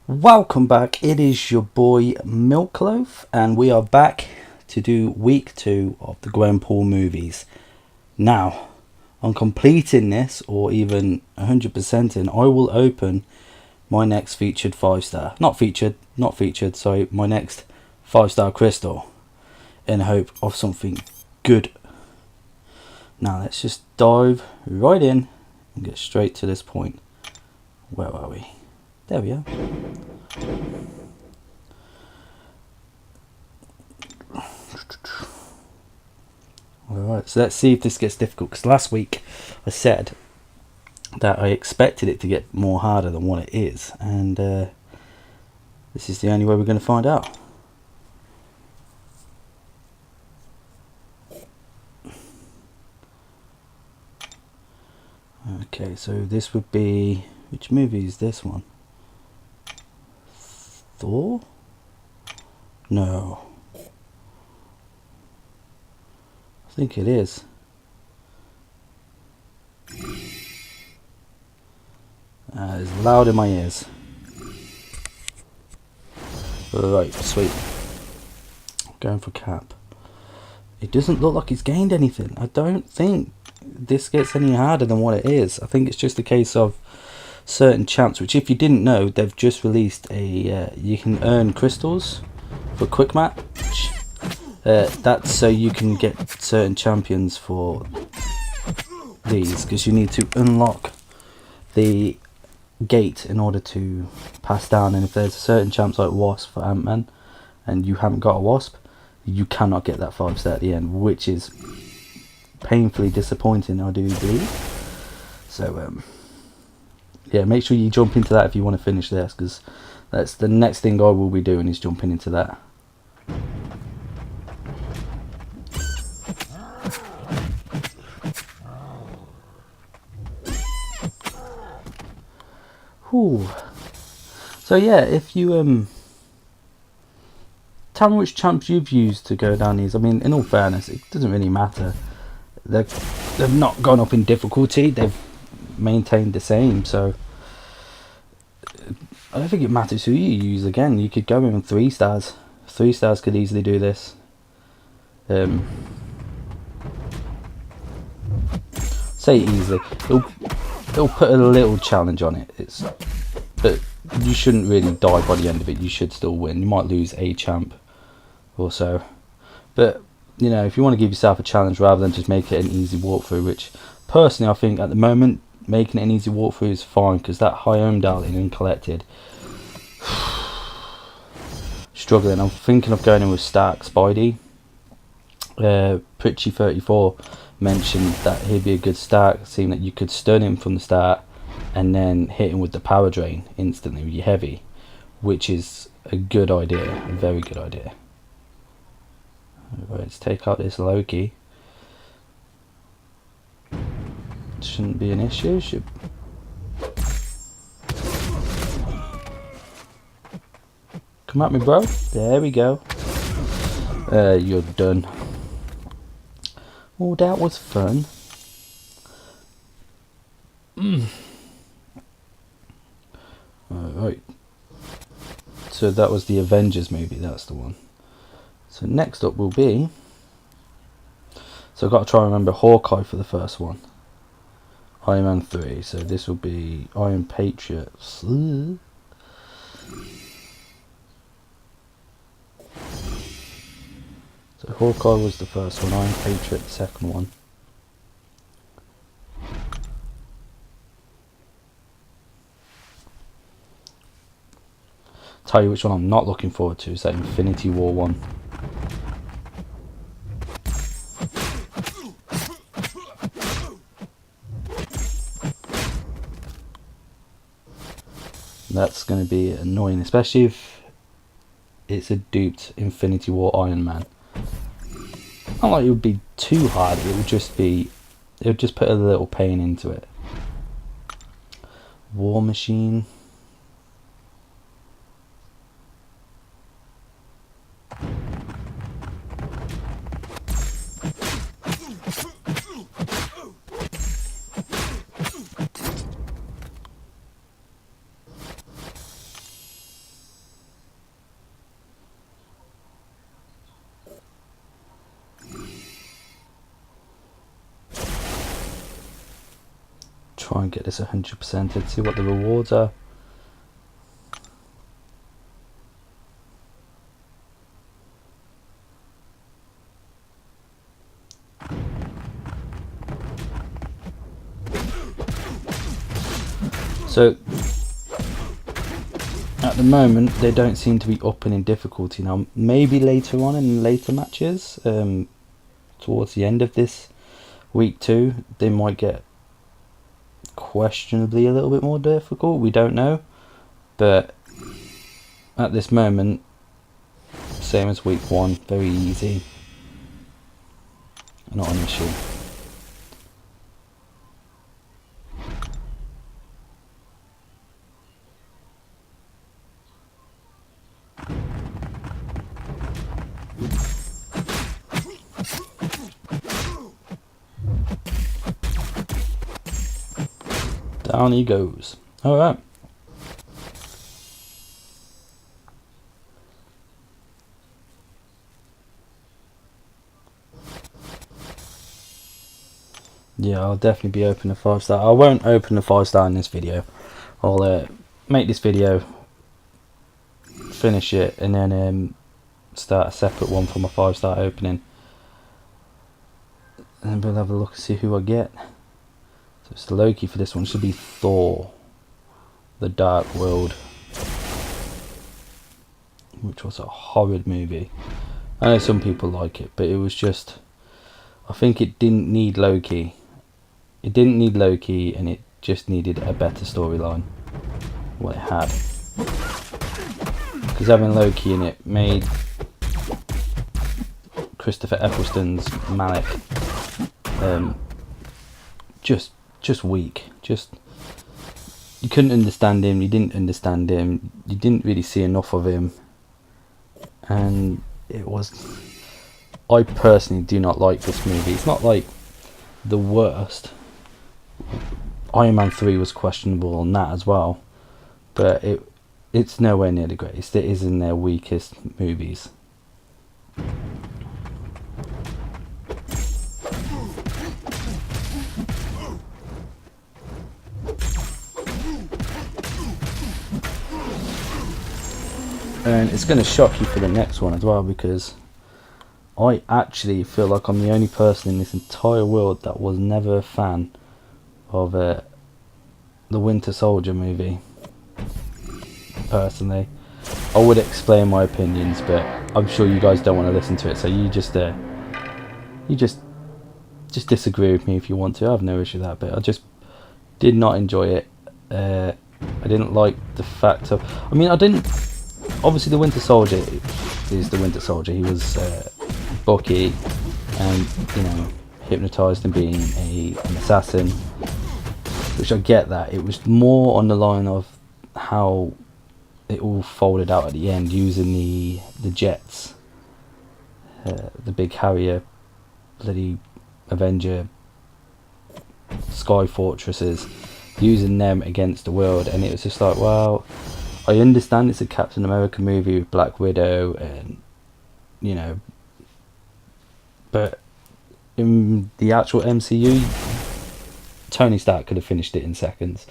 Welcome back. It is your boy MilkLoaf, and we are back to do week 2 of the Gwenpool movies. Now, on completing this, or even 100%ing, I will open my next featured 5-star. Not featured, sorry, my next 5-star crystal, in hope of something good. Now, let's just dive right in and get straight to this point. Where are we? There we are. Alright, so let's see if this gets difficult, because last week I said that I expected it to get more harder than what it is, and this is the only way we're going to find out. Okay, so this would be, which movie is this one? Thor? No. I think it is. It's loud in my ears. Right, sweet. Going for Cap. It doesn't look like it's gained anything. I don't think this gets any harder than what it is. I think it's just a case of certain champs, which if you didn't know, they've just released a you can earn crystals for quick match. That's so you can get certain champions for these, because you need to unlock the gate in order to pass down, and if there's certain champs like Wasp for Ant-Man and you haven't got a Wasp, you cannot get that 5-star at the end, which is painfully disappointing, I do believe. So yeah, make sure you jump into that if you want to finish this, because that's the next thing I will be doing, is jumping into that. Whew. So yeah, if you tell me which champs you've used to go down these. I mean, in all fairness, it doesn't really matter. They've not gone up in difficulty. They've maintained the same, so I don't think it matters who you use. Again, you could go in 3 stars. 3 stars could easily do this. Say easily. It'll put a little challenge on it. But you shouldn't really die by the end of it. You should still win. You might lose a champ or so, but you know, if you want to give yourself a challenge rather than just make it an easy walkthrough, which personally I think at the moment making it an easy walkthrough is fine, because that high Omdal in Uncollected, struggling. I'm thinking of going in with Stark Spidey. Pritchie34 mentioned that he'd be a good Stark, seeing that you could stun him from the start and then hit him with the power drain instantly with your heavy, which is a good idea, a very good idea. Right, let's take out this Loki. Shouldn't be an issue. Come at me, bro. There we go. You're done. Oh, that was fun. Alright. So that was the Avengers movie, that's the one. So next up will be, so I've got to try and remember Hawkeye for the first one. Iron Man 3, so this will be Iron Patriot. So Hawkeye was the first one, Iron Patriot the second one. Tell you which one I'm not looking forward to, is that Infinity War one. That's going to be annoying, especially if it's a duped Infinity War Iron Man. Not like it would be too hard, it would just put a little pain into it. War Machine. try and get this 100% and see what the rewards are. So at the moment they don't seem to be upping in difficulty. Now maybe later on in later matches, towards the end of this week 2, they might get questionably a little bit more difficult. We don't know, but at this moment, same as week 1, very easy, not an issue. Down he goes. Alright. Yeah, I'll definitely be opening a 5-star. I won't open a 5-star in this video. I'll make this video, finish it, and then start a separate one for my 5-star opening. And we'll have a look and see who I get. So it's the Loki for this one. Should be Thor, The Dark World, which was a horrid movie. I know some people like it, but it was just, I think it didn't need Loki. It didn't need Loki, and it just needed a better storyline. What it had, because having Loki in it made Christopher Eccleston's Malik just weak. Just, you couldn't understand him, you didn't understand him, you didn't really see enough of him, and it was, I personally do not like this movie. It's not like the worst. Iron Man 3 was questionable on that as well, but it's nowhere near the greatest. It is in their weakest movies. And it's going to shock you for the next one as well, because I actually feel like I'm the only person in this entire world that was never a fan of the Winter Soldier movie. Personally, I would explain my opinions, but I'm sure you guys don't want to listen to it, so you just disagree with me if you want to. I have no issue with that, but I just did not enjoy it. I didn't like the fact of, I mean, I didn't, obviously the Winter Soldier is the Winter Soldier. He was Bucky, and you know, hypnotized and being an assassin, which I get that. It was more on the line of how it all folded out at the end, using the jets, the big Harrier, bloody Avenger Sky Fortresses, using them against the world. And it was just like, well, I understand it's a Captain America movie with Black Widow, and you know, but in the actual MCU, Tony Stark could have finished it in seconds.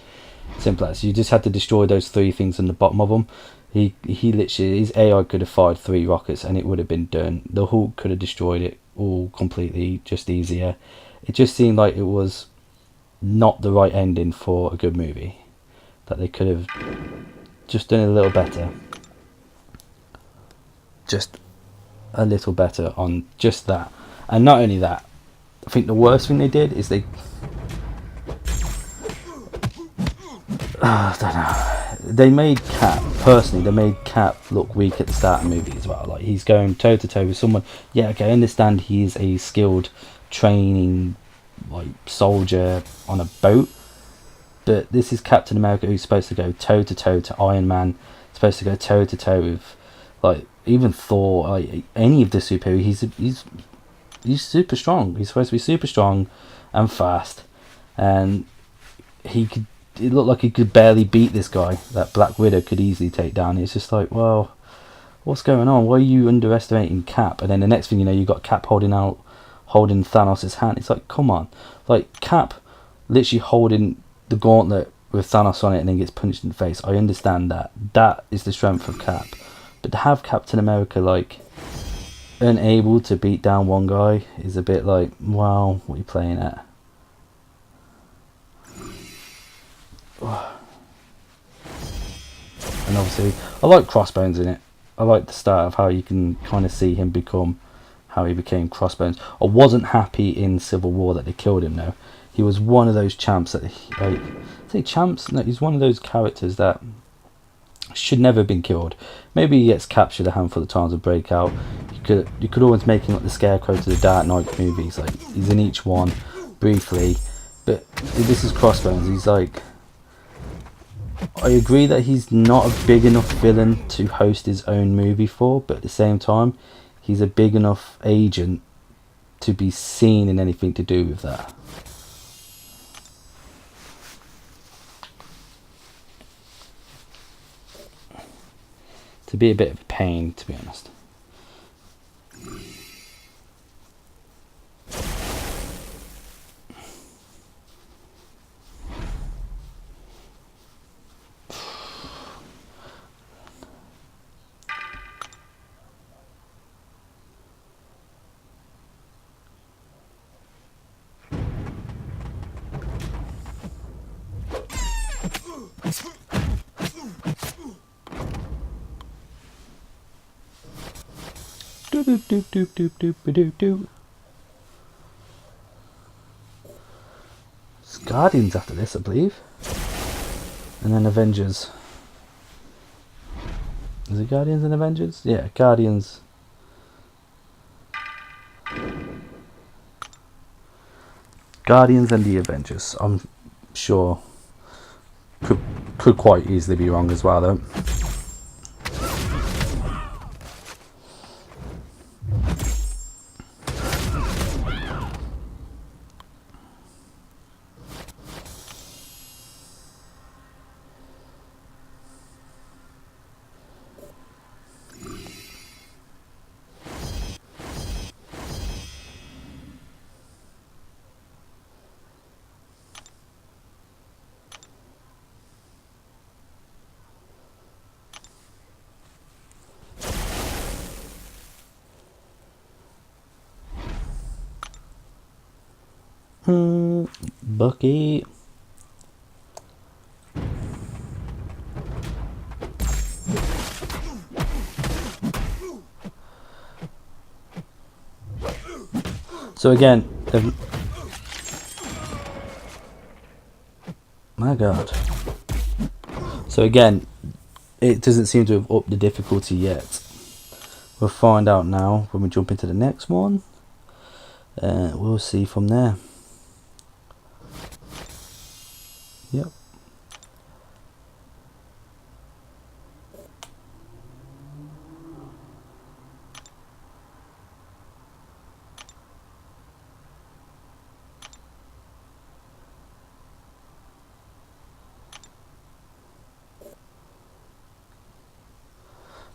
Simple as. You just had to destroy those 3 things on the bottom of them. He literally, his AI could have fired 3 rockets and it would have been done. The Hulk could have destroyed it all completely, just easier. It just seemed like it was not the right ending for a good movie. That they could have just done a little better. Just a little better on just that. And not only that, I think the worst thing they did is they, I don't know, they made Cap, personally, they made Cap look weak at the start of the movie as well. Like, he's going toe to toe with someone, yeah, okay, I understand he's a skilled training like soldier on a boat, but this is Captain America, who's supposed to go toe to toe to Iron Man, supposed to go toe to toe with, like, even Thor, like, any of the superheroes. He's super strong. He's supposed to be super strong and fast, and it looked like he could barely beat this guy that Black Widow could easily take down. It's just like, well, what's going on? Why are you underestimating Cap? And then the next thing you know, you got Cap holding Thanos' hand. It's like, come on, like, Cap literally holding the gauntlet with Thanos on it and then gets punched in the face. I understand that. That is the strength of Cap. But to have Captain America like unable to beat down one guy is a bit like, wow, what are you playing at? And obviously I like Crossbones in it. I like the start of how you can kind of see him become how he became Crossbones. I wasn't happy in Civil War that they killed him though. He was one of those champs that no, he's one of those characters that should never have been killed. Maybe he gets captured a handful of times and break out. You could always make him like the Scarecrow to the Dark Knight movies. Like he's in each one briefly, but this is Crossbones. He's like, I agree that he's not a big enough villain to host his own movie for, but at the same time, he's a big enough agent to be seen in anything to do with that. To be a bit of a pain, to be honest. It's Guardians after this, I believe, and then Avengers. Is it Guardians and Avengers? Yeah, Guardians. Guardians and the Avengers. I'm sure. Could quite easily be wrong as well, though. Bucky. So again, my God. So again, it doesn't seem to have upped the difficulty yet. We'll find out now when we jump into the next one. We'll see from there. Yep.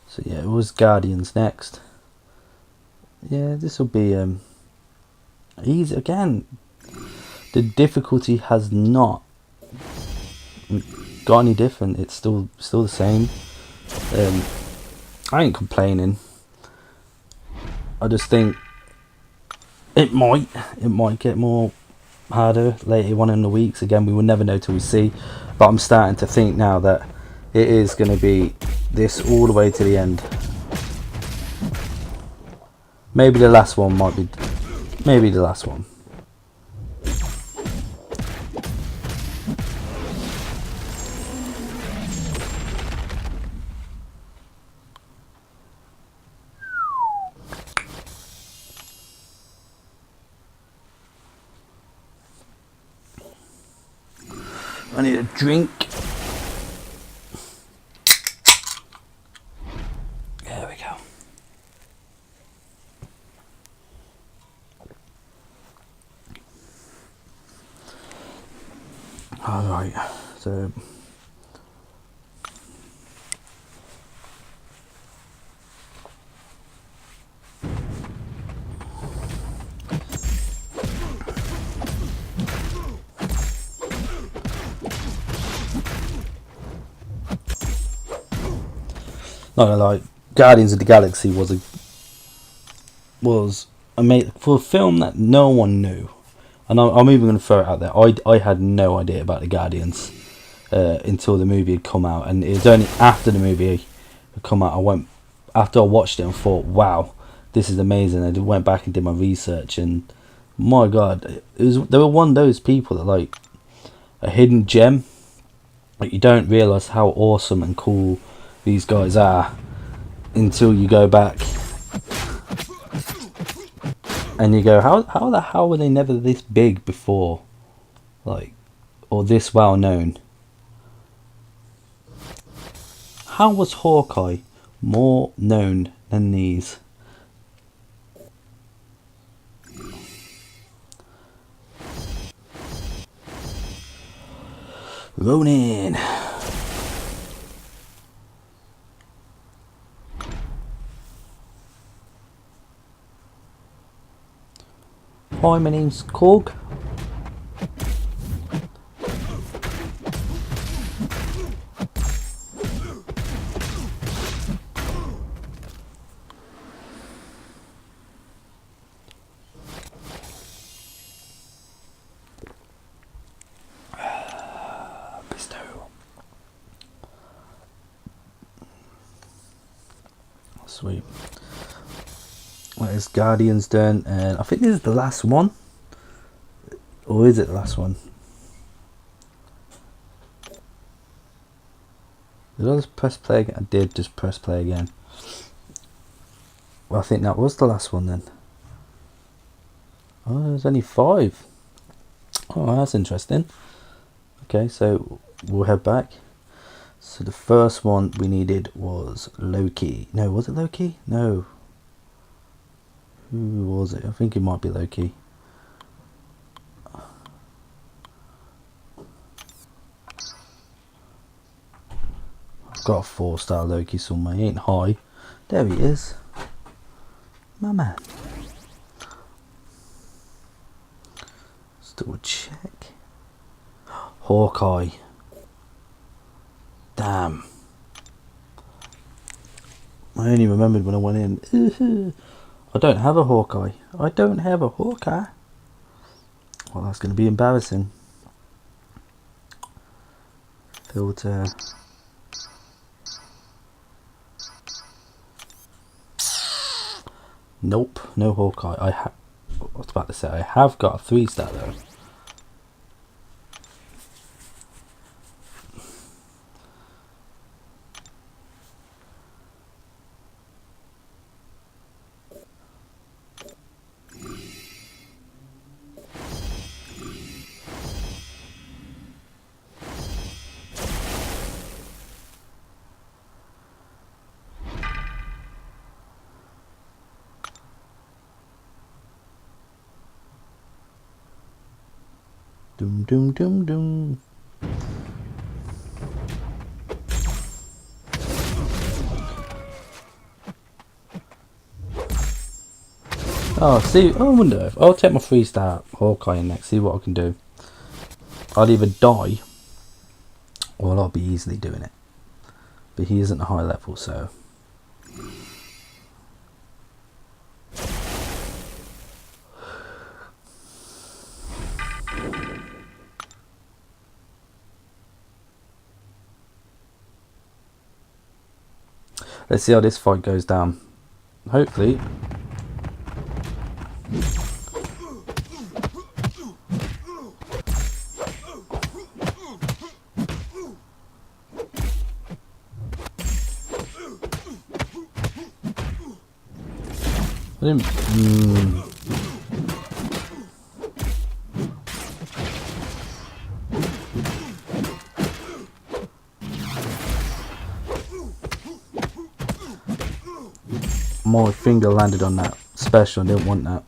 So yeah, it was Guardians next. Yeah, this will be easy again. The difficulty has not got any different. It's still the same. I ain't complaining. I just think it might get more harder later on in the weeks. Again, we will never know till we see. But I'm starting to think now that it is going to be this all the way to the end. Maybe the last one might be. Maybe the last one. I need a drink. There we go. All right, so Not gonna lie, Guardians of the Galaxy was amazing for a film that no one knew. And I'm even going to throw it out there. I had no idea about the Guardians until the movie had come out, and it was only after the movie had come out after I watched it and thought, wow, this is amazing. I went back and did my research, and my God, they were one of those people that like a hidden gem. Like, you don't realise how awesome and cool these guys are until you go back and you go, how the hell were they never this big before, like, or this well known? How was Hawkeye more known than these? Ronin. Hi, my name's Korg. Sweet. What is Guardians done? And I think this is the last one. Or is it the last one? Did I just press play again? I did just press play again. Well, I think that was the last one then. Oh, there's only 5. Oh, that's interesting. Okay, so we'll head back. So the first one we needed was Loki. No, was it Loki? No. Who was it? I think it might be Loki. I've got a 4-star Loki somewhere. He ain't high. There he is. My man. Let's do a check. Hawkeye. Damn. I only remembered when I went in. I don't have a Hawkeye. I don't have a Hawkeye. Well, that's going to be embarrassing. Filter. Nope, no Hawkeye. I was about to say, I have got a 3-star though. Doom, doom, doom, doom. Oh, see, I wonder if I'll take my 3-star Hawkeye in next, see what I can do. I'll either die or I'll be easily doing it. But he isn't a high level, so. Let's see how this fight goes down. Hopefully. I didn't. My finger landed on that special. I didn't want that.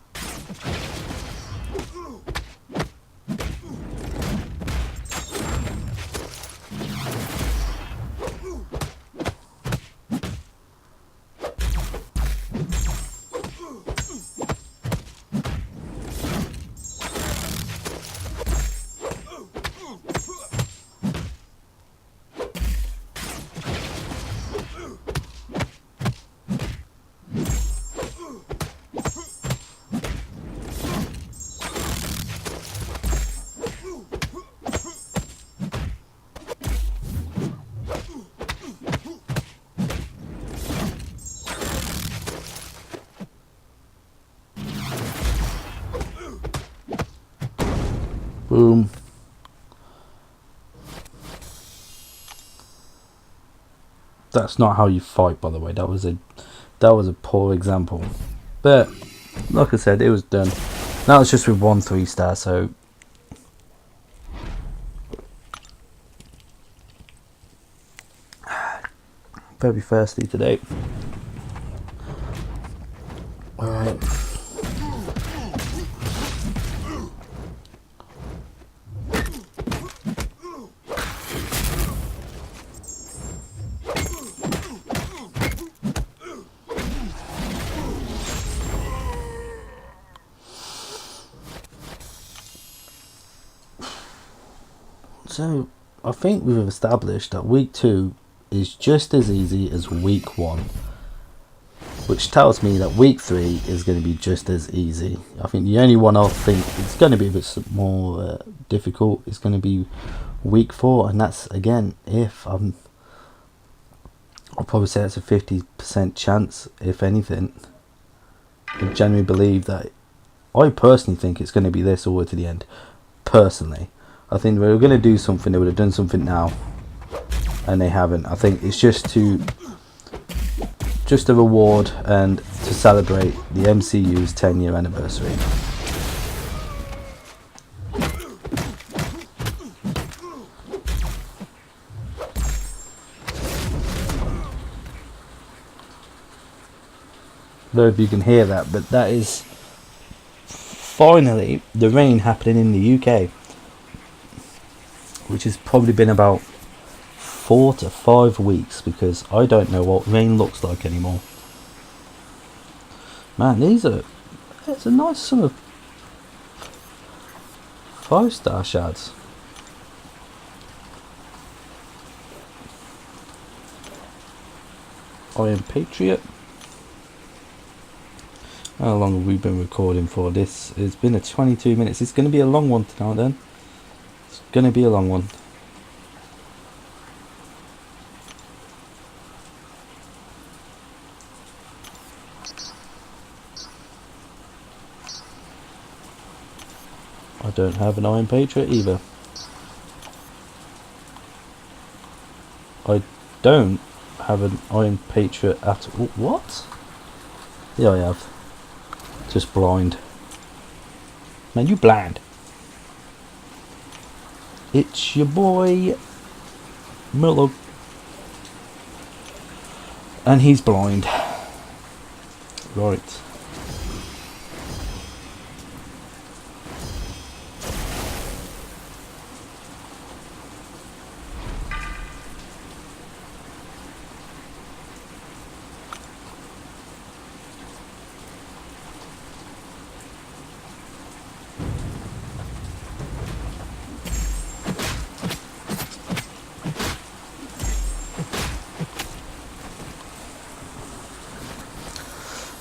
Boom. That's not how you fight, by the way. That was a poor example. But like I said, it was done. That was just with 1 3-star, so very thirsty today. Alright. So I think we've established that week 2 is just as easy as week 1, which tells me that week 3 is going to be just as easy. I think the only one I think it's going to be a bit more difficult is going to be week 4, and that's again if I'll probably say it's a 50% chance, if anything. I genuinely believe that. I personally think it's going to be this all the way to the end. Personally, I think if they were going to do something, they would have done something now, and they haven't. I think it's just a reward and to celebrate the MCU's 10-year anniversary. I don't know if you can hear that, but that is finally the rain happening in the UK, which has probably been about 4 to 5 weeks, because I don't know what rain looks like anymore. Man, it's a nice sort of 5-star shads. I am Patriot. How long have we been recording for? This has been a 22 minutes. It's going to be a long one tonight then. It's going to be a long one. I don't have an Iron Patriot either. I don't have an Iron Patriot at all. What? Yeah, I have. Just blind. Man, you blind. It's your boy MilkLoaf, and he's blind. Right.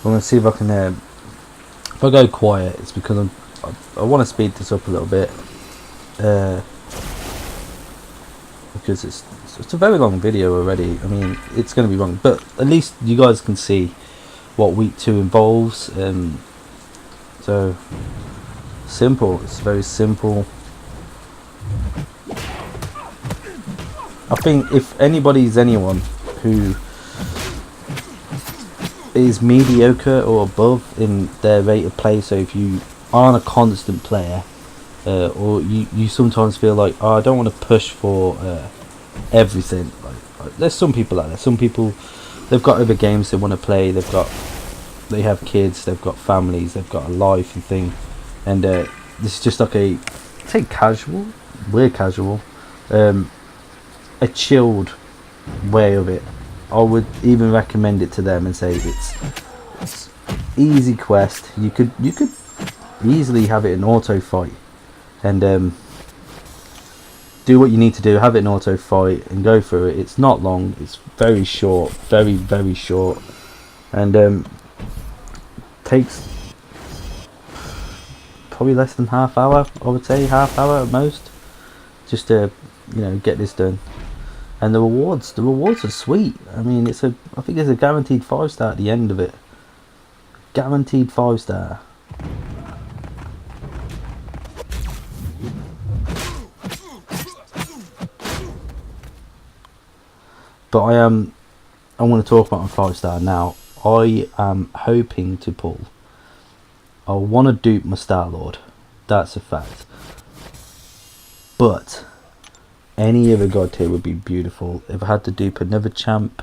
I'm going to see if I can, if I go quiet, it's because I want to speed this up a little bit, because it's a very long video already. I mean, it's going to be long, but at least you guys can see what week 2 involves. So simple, it's very simple. I think if anybody's anyone who is mediocre or above in their rate of play, so if you aren't a constant player, or you sometimes feel like, oh, I don't want to push for everything, like, there's some people out there, some people, they've got other games they want to play, they have kids, they've got families, they've got a life and thing, and this is just like say casual, we're casual, a chilled way of it. I would even recommend it to them and say it's easy quest. You could easily have it in auto fight and do what you need to do, have it in auto fight and go through it. It's not long, it's very short, very short, and takes probably less than half hour, I would say half hour at most, just to get this done. And the rewards are sweet. I mean, I think there's a guaranteed 5-star at the end of it. Guaranteed 5-star. But I want to talk about my 5-star now. I am hoping to pull. I want to dupe my Star-Lord. That's a fact. But any other god tier would be beautiful. If I had to dupe another champ,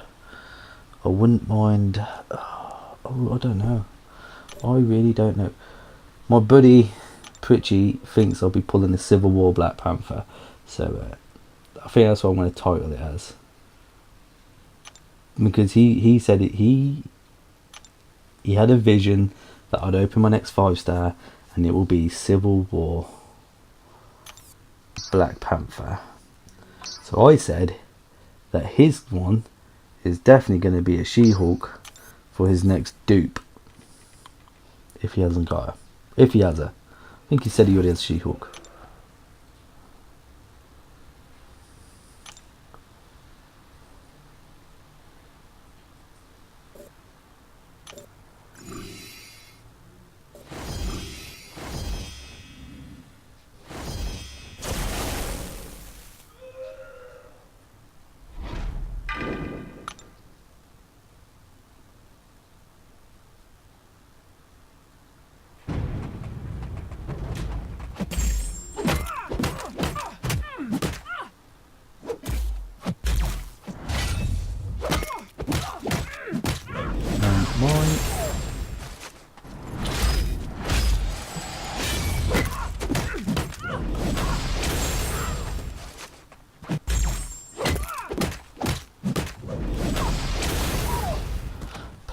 I wouldn't mind. Oh, I don't know. I really don't know. My buddy Pritchie thinks I'll be pulling the Civil War Black Panther. So I think that's what I'm going to title it as. Because he said it, he had a vision that I'd open my next 5-star and it will be Civil War Black Panther. So I said that his one is definitely going to be a She-Hulk for his next dupe. If he hasn't got her. If he has her. I think he said he already has She-Hulk.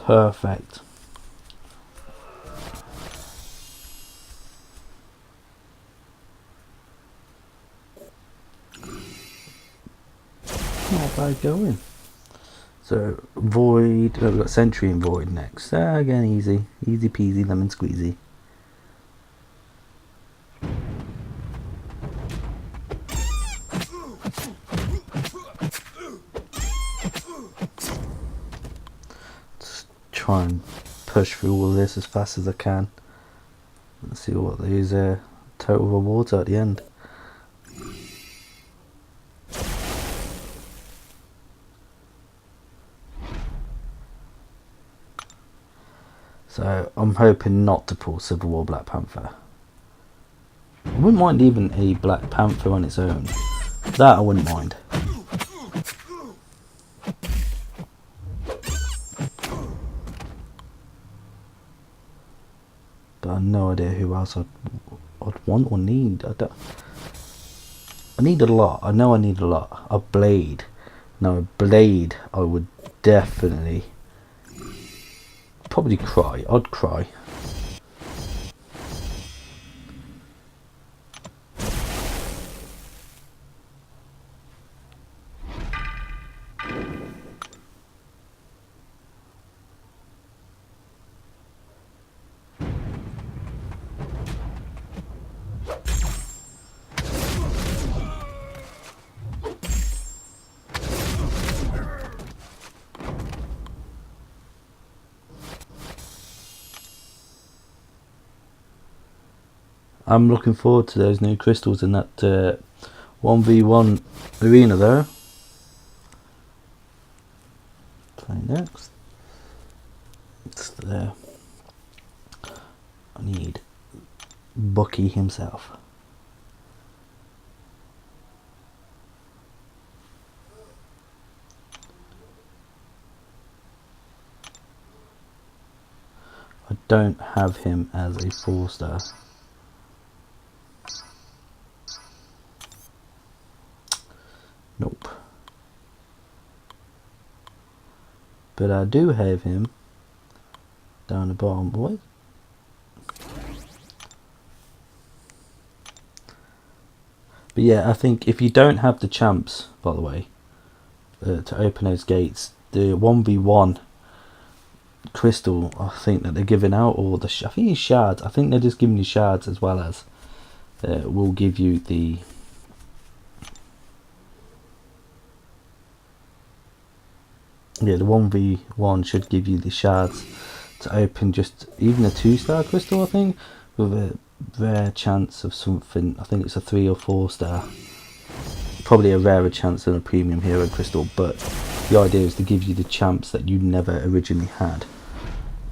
Perfect. Not bad going. So Void, we've got Sentry and Void next. Again, easy peasy lemon squeezy. Just try and push through all this as fast as I can. Let's see what these total rewards are at the end. So I'm hoping not to pull Civil War Black Panther. I wouldn't mind even a Black Panther on its own. That I wouldn't mind. But I have no idea who else I'd want or need. I need a lot. I know I need a lot. A Blade. No, a Blade I would definitely... probably cry. I'd cry. I'm looking forward to those new crystals in that 1v1 arena though. Play next. It's there. I need Bucky himself. I don't have him as a 4-star. Nope. But I do have him down the bottom. What? But yeah, I think if you don't have the champs, by the way, to open those gates, the 1v1 crystal, I think that they're giving out, or the I think it's shards. I think they're just giving you shards as well as will give you the the 1v1 should give you the shards to open just even a 2-star crystal, I think, with a rare chance of something. I think it's a 3 or 4-star. Probably a rarer chance than a premium hero crystal, but the idea is to give you the champs that you never originally had.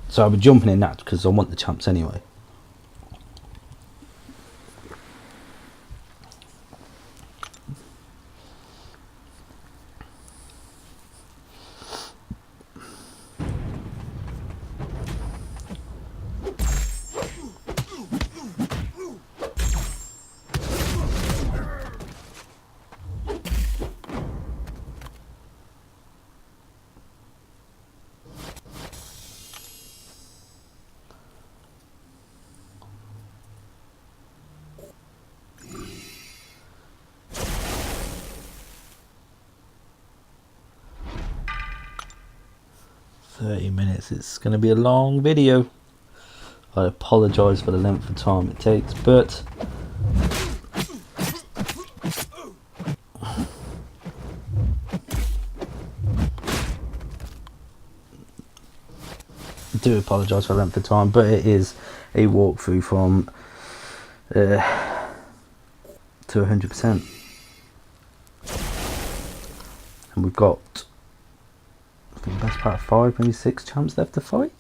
So I'll be jumping in that because I want the champs anyway. Minutes. It's going to be a long video. I apologise for the length of time it takes, but I do apologise for the length of time, but it is a walkthrough from to 100%, and we've got, I think, the best part of 5, maybe 6 champs left to fight.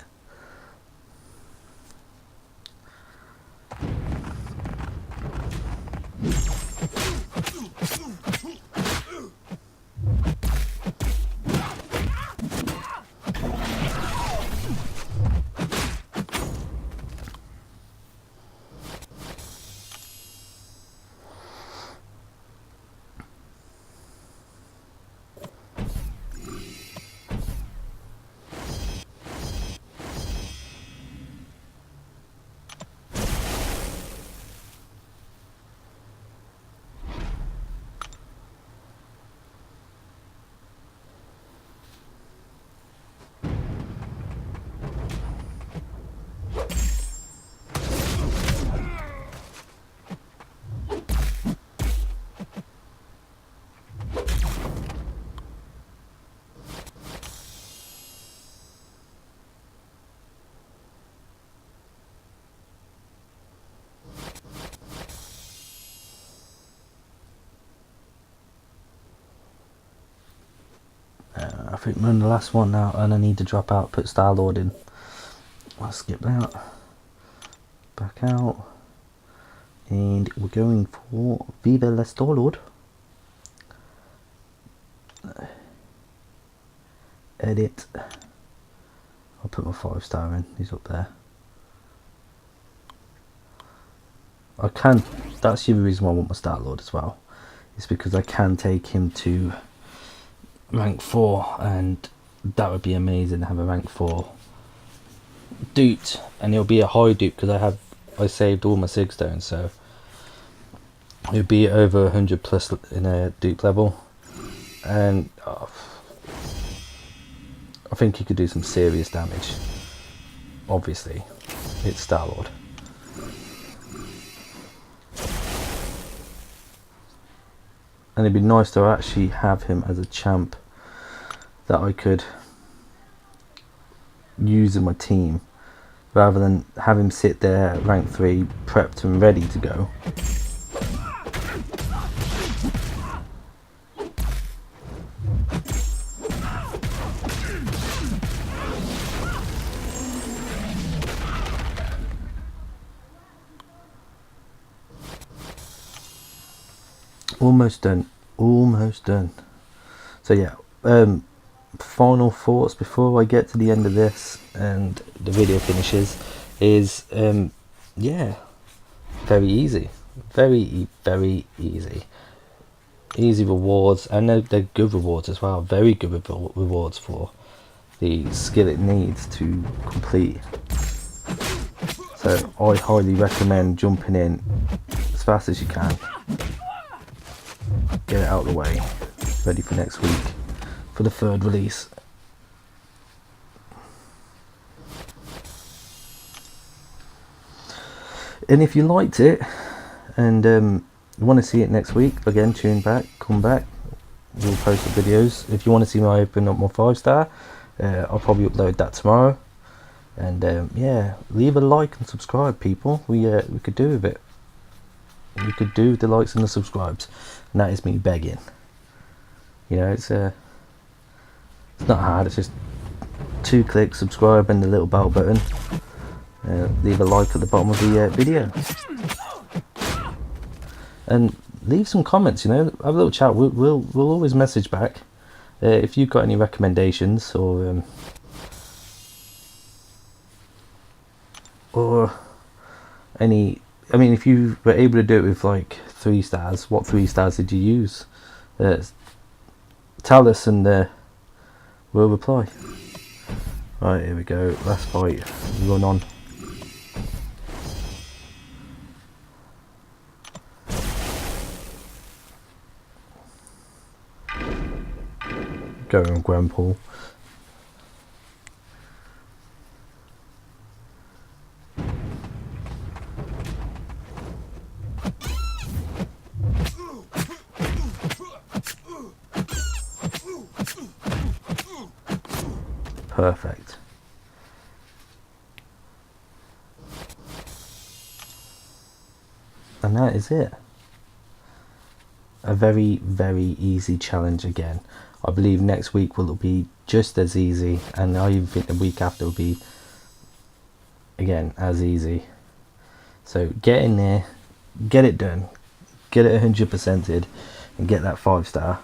I think we're on the last one now, and I need to drop out, put Star-Lord in. I'll skip that. Back out. And we're going for Viva la Star-Lord. Edit. I'll put my 5-star in, he's up there. I can, that's the reason why I want my Star-Lord as well. It's because I can take him to rank 4, and that would be amazing to have a rank 4 duped, and it'll be a high dupe because I saved all my sig stones, so it'll be over 100 plus in a dupe level, and I think he could do some serious damage. Obviously it's Star-Lord. And it'd be nice to actually have him as a champ that I could use in my team, rather than have him sit there at rank 3 prepped and ready to go. Almost done, almost done. So yeah, final thoughts before I get to the end of this and the video finishes is yeah, very easy, very easy rewards, and they're good rewards as well, very good rewards for the skill it needs to complete. So I highly recommend jumping in as fast as you can, get it out of the way, ready for next week for the 3rd release. And if you liked it and you want to see it next week, again, come back, we'll post the videos. If you want to see me open up my 5-star, I'll probably upload that tomorrow. And yeah, leave a like and subscribe, people. We could do with it. We could do with the likes and the subscribes, and that is me begging. You know, it's It's not hard, it's just 2 clicks, subscribe and the little bell button. Leave a like at the bottom of the video. And leave some comments, you know, have a little chat. We'll always message back. If you've got any recommendations or any, I mean, if you were able to do it with like 3 stars, what 3 stars did you use? Tell us and we'll reply. Right, here we go, last fight, run on. Go on gwenpool. Perfect. And that is it. A very, very easy challenge again. I believe next week will be just as easy, and I even think the week after will be again as easy. So get in there, get it done, get it 100%ed, and get that 5 star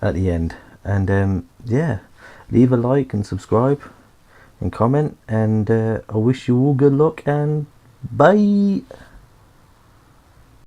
at the end. And yeah, leave a like and subscribe and comment, and I wish you all good luck and bye.